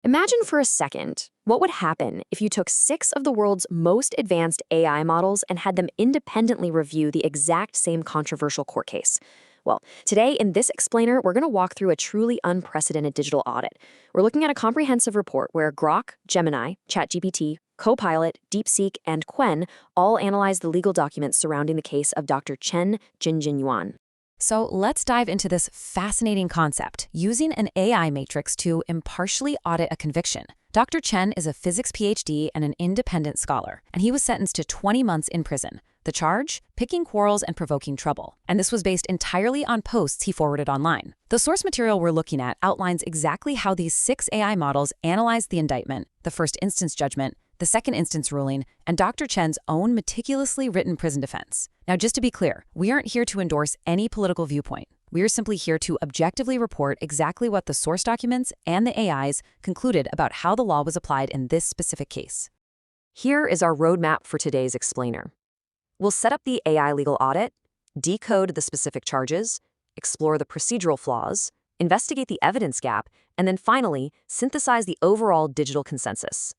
Imagine for a second what would happen if you took 6 of the world's most advanced AI models and had them independently review the exact same controversial court case. Well, today in this explainer, we're going to walk through a truly unprecedented digital audit. We're looking at a comprehensive report where Grok, Gemini, ChatGPT, Copilot, DeepSeek, and Qwen all analyzed the legal documents surrounding the case of Dr. Chen Jinjin Yuan. So let's dive into this fascinating concept, using an AI matrix to impartially audit a conviction. Dr. Chen is a physics PhD and an independent scholar, and he was sentenced to 20 months in prison. The charge? Picking quarrels and provoking trouble. And this was based entirely on posts he forwarded online. The source material we're looking at outlines exactly how these 6 AI models analyzed the indictment, the first instance judgment, the second instance ruling, and Dr. Chen's own meticulously written prison defense. Now, just to be clear, we aren't here to endorse any political viewpoint. We are simply here to objectively report exactly what the source documents and the AIs concluded about how the law was applied in this specific case. Here is our roadmap for today's explainer. We'll set up the AI legal audit, decode the specific charges, explore the procedural flaws, investigate the evidence gap, and then finally, synthesize the overall digital consensus.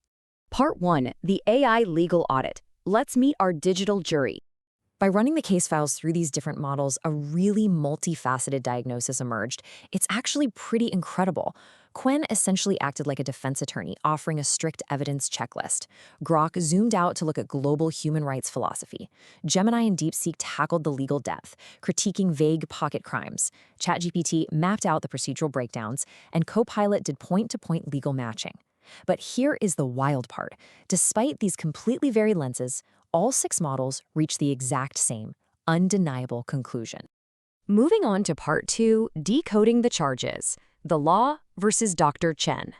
Part 1, the AI legal audit. Let's meet our digital jury. By running the case files through these different models, a really multifaceted diagnosis emerged. It's actually pretty incredible. Qwen essentially acted like a defense attorney, offering a strict evidence checklist. Grok zoomed out to look at global human rights philosophy. Gemini and DeepSeek tackled the legal depth, critiquing vague pocket crimes. ChatGPT mapped out the procedural breakdowns, and Copilot did point-to-point legal matching. But here is the wild part. Despite these completely varied lenses, all 6 models reach the exact same, undeniable conclusion. Moving on to Part 2, decoding the charges. The law versus Dr. Chen.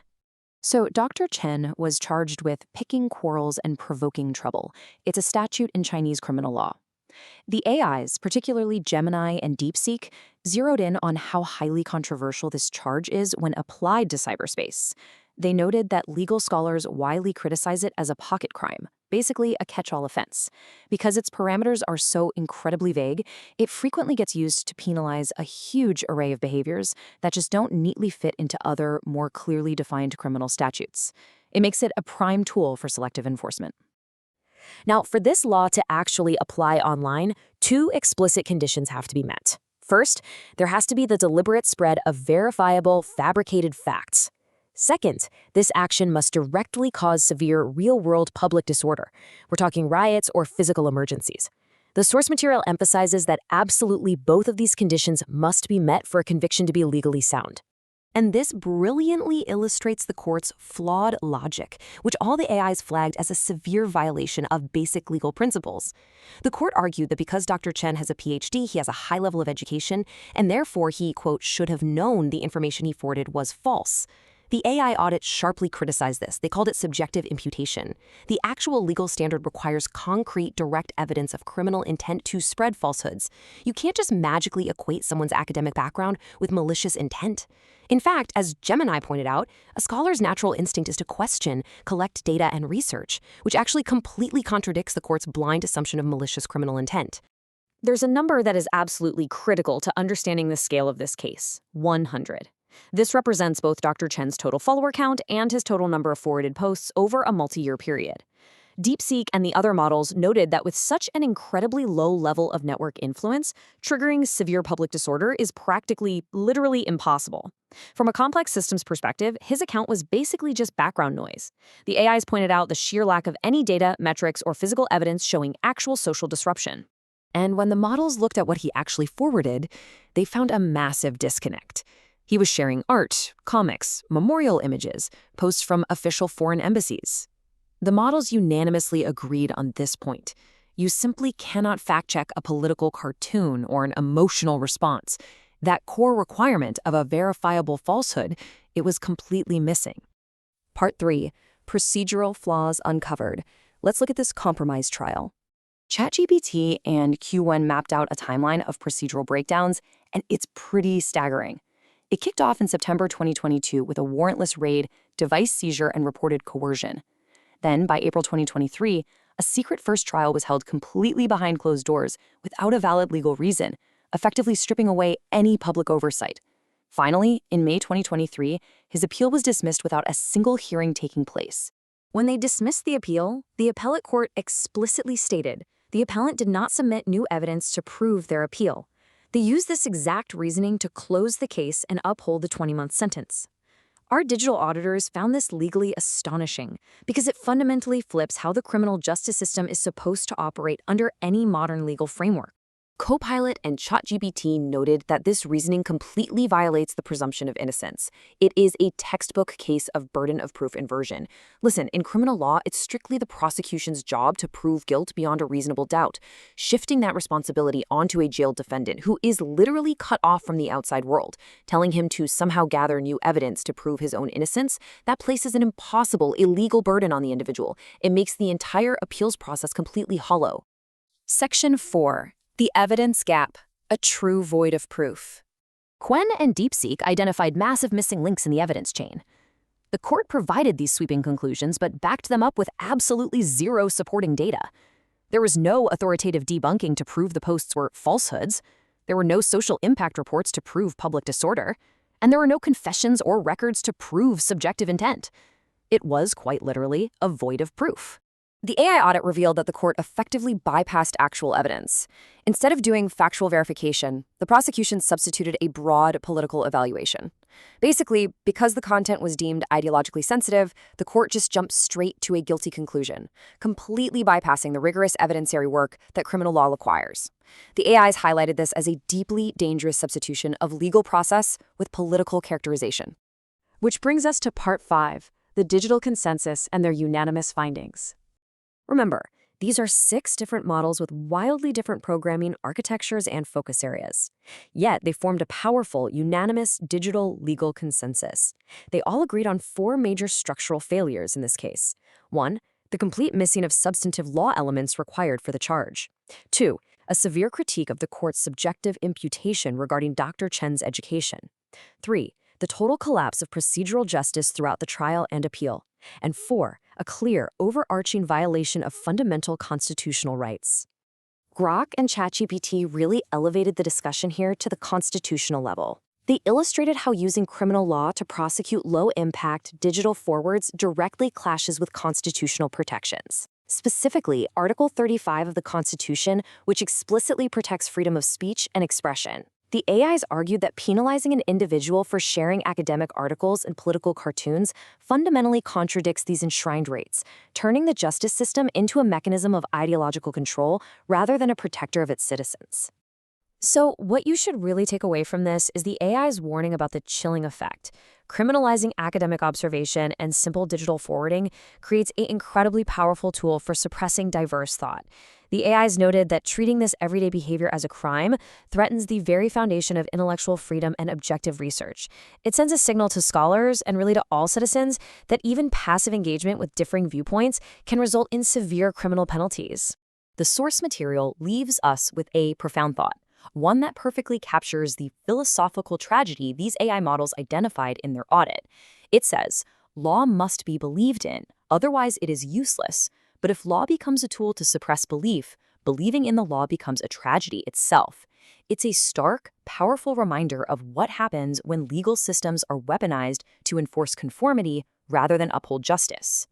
So Dr. Chen was charged with picking quarrels and provoking trouble. It's a statute in Chinese criminal law. The AIs, particularly Gemini and DeepSeek, zeroed in on how highly controversial this charge is when applied to cyberspace. They noted that legal scholars widely criticize it as a pocket crime, basically a catch-all offense. Because its parameters are so incredibly vague, it frequently gets used to penalize a huge array of behaviors that just don't neatly fit into other, more clearly defined criminal statutes. It makes it a prime tool for selective enforcement. Now, for this law to actually apply online, 2 explicit conditions have to be met. First, there has to be the deliberate spread of verifiable, fabricated facts. Second, this action must directly cause severe real-world public disorder. We're talking riots or physical emergencies. The source material emphasizes that absolutely both of these conditions must be met for a conviction to be legally sound. And this brilliantly illustrates the court's flawed logic, which all the AIs flagged as a severe violation of basic legal principles. The court argued that because Dr. Chen has a PhD, he has a high level of education, and therefore he, quote, should have known the information he forwarded was false. The AI audit sharply criticized this. They called it subjective imputation. The actual legal standard requires concrete, direct evidence of criminal intent to spread falsehoods. You can't just magically equate someone's academic background with malicious intent. In fact, as Gemini pointed out, a scholar's natural instinct is to question, collect data, and research, which actually completely contradicts the court's blind assumption of malicious criminal intent. There's a number that is absolutely critical to understanding the scale of this case: 100. This represents both Dr. Chen's total follower count and his total number of forwarded posts over a multi-year period. DeepSeek and the other models noted that with such an incredibly low level of network influence, triggering severe public disorder is practically, literally impossible. From a complex systems perspective, his account was basically just background noise. The AIs pointed out the sheer lack of any data, metrics, or physical evidence showing actual social disruption. And when the models looked at what he actually forwarded, they found a massive disconnect. He was sharing art, comics, memorial images, posts from official foreign embassies. The models unanimously agreed on this point. You simply cannot fact-check a political cartoon or an emotional response. That core requirement of a verifiable falsehood, it was completely missing. Part 3, procedural flaws uncovered. Let's look at this compromise trial. ChatGPT and Qwen mapped out a timeline of procedural breakdowns, and it's pretty staggering. It kicked off in September 2022 with a warrantless raid, device seizure, and reported coercion. Then, by April 2023, a secret first trial was held completely behind closed doors without a valid legal reason, effectively stripping away any public oversight. Finally, in May 2023, his appeal was dismissed without a single hearing taking place. When they dismissed the appeal, the appellate court explicitly stated the appellant did not submit new evidence to prove their appeal. They used this exact reasoning to close the case and uphold the 20-month sentence. Our digital auditors found this legally astonishing because it fundamentally flips how the criminal justice system is supposed to operate under any modern legal framework. Copilot and ChatGPT noted that this reasoning completely violates the presumption of innocence. It is a textbook case of burden of proof inversion. Listen, in criminal law, it's strictly the prosecution's job to prove guilt beyond a reasonable doubt. Shifting that responsibility onto a jailed defendant who is literally cut off from the outside world, telling him to somehow gather new evidence to prove his own innocence, that places an impossible, illegal burden on the individual. It makes the entire appeals process completely hollow. Section 4. The evidence gap, a true void of proof. Quen and DeepSeek identified massive missing links in the evidence chain. The court provided these sweeping conclusions but backed them up with absolutely zero supporting data. There was no authoritative debunking to prove the posts were falsehoods. There were no social impact reports to prove public disorder. And there were no confessions or records to prove subjective intent. It was quite literally a void of proof. The AI audit revealed that the court effectively bypassed actual evidence. Instead of doing factual verification, the prosecution substituted a broad political evaluation. Basically, because the content was deemed ideologically sensitive, the court just jumped straight to a guilty conclusion, completely bypassing the rigorous evidentiary work that criminal law requires. The AIs highlighted this as a deeply dangerous substitution of legal process with political characterization. Which brings us to Part 5, the digital consensus and their unanimous findings. Remember, these are 6 different models with wildly different programming architectures and focus areas. Yet, they formed a powerful, unanimous digital legal consensus. They all agreed on 4 major structural failures in this case. 1, the complete missing of substantive law elements required for the charge. 2, a severe critique of the court's subjective imputation regarding Dr. Chen's education. 3, the total collapse of procedural justice throughout the trial and appeal. And 4, a clear, overarching violation of fundamental constitutional rights. Grok and ChatGPT really elevated the discussion here to the constitutional level. They illustrated how using criminal law to prosecute low-impact digital forwards directly clashes with constitutional protections. Specifically, Article 35 of the Constitution, which explicitly protects freedom of speech and expression. The AIs argued that penalizing an individual for sharing academic articles and political cartoons fundamentally contradicts these enshrined rights, turning the justice system into a mechanism of ideological control rather than a protector of its citizens. So, what you should really take away from this is the AI's warning about the chilling effect. Criminalizing academic observation and simple digital forwarding creates an incredibly powerful tool for suppressing diverse thought. The AIs noted that treating this everyday behavior as a crime threatens the very foundation of intellectual freedom and objective research. It sends a signal to scholars and really to all citizens that even passive engagement with differing viewpoints can result in severe criminal penalties. The source material leaves us with a profound thought, one that perfectly captures the philosophical tragedy these AI models identified in their audit. It says, law must be believed in, otherwise it is useless. But if law becomes a tool to suppress belief, believing in the law becomes a tragedy itself. It's a stark, powerful reminder of what happens when legal systems are weaponized to enforce conformity rather than uphold justice.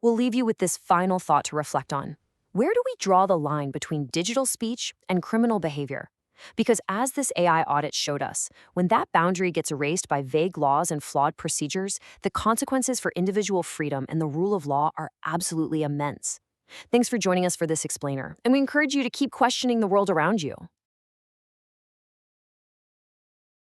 We'll leave you with this final thought to reflect on. Where do we draw the line between digital speech and criminal behavior? Because as this AI audit showed us, when that boundary gets erased by vague laws and flawed procedures, the consequences for individual freedom and the rule of law are absolutely immense. Thanks for joining us for this explainer, and we encourage you to keep questioning the world around you.